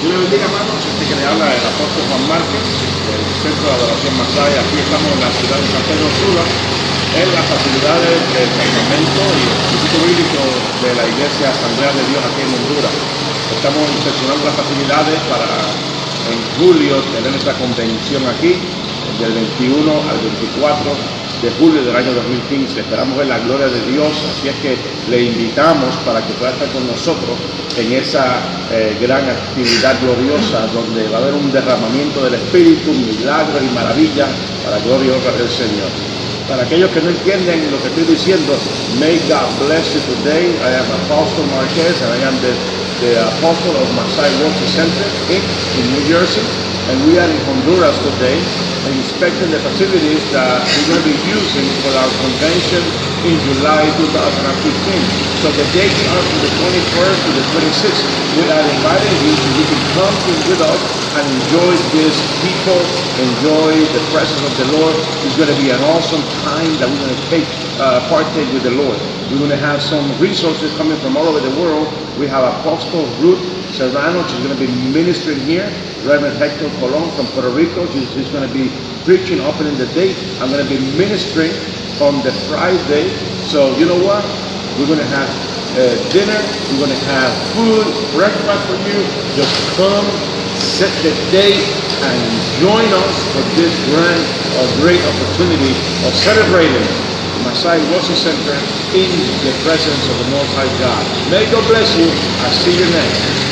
Dios le bendiga, hermanos. Que le habla el apóstol Juan Márquez, del Centro de Adoración Masai. Aquí estamos en la ciudad de San Pedro Sula, en las facilidades del campamento y el Instituto Bíblico de la Iglesia Asamblea de Dios aquí en Honduras. Estamos inspeccionando las facilidades para en julio tener esta convención aquí, del 21 al 24 de julio del año 2015. Esperamos ver la gloria de Dios, así es que le invitamos para que pueda estar con nosotros en esa gran actividad gloriosa donde va a haber un derramamiento del Espíritu, milagros y maravillas para la gloria y honra del Señor. Para aquellos que no entienden lo que estoy diciendo, may God bless you today. I am Apostle Marquez and I am the Apostle of Masai Worship Center in New Jersey, and we are in Honduras today inspecting the facilities that we're going to be using for our convention in July 2015. So the dates are from the 21st to the 26th. We are inviting you so you can come with us and enjoy this people, enjoy the presence of the Lord. It's going to be an awesome time that we're going to partake with the Lord. We're going to have some resources coming from all over the world. We have Apostle Ruth Serrano, she's going to be ministering here. Reverend Hector Colon from Puerto Rico, she's going to be preaching, opening the day. I'm going to be ministering on the Friday. So you know what? We're going to have dinner, we're going to have food, breakfast for you. Just come, set the date, and join us for this great opportunity of celebrating Masai Worship Center in the presence of the Most High God. May God bless you. I'll see you next.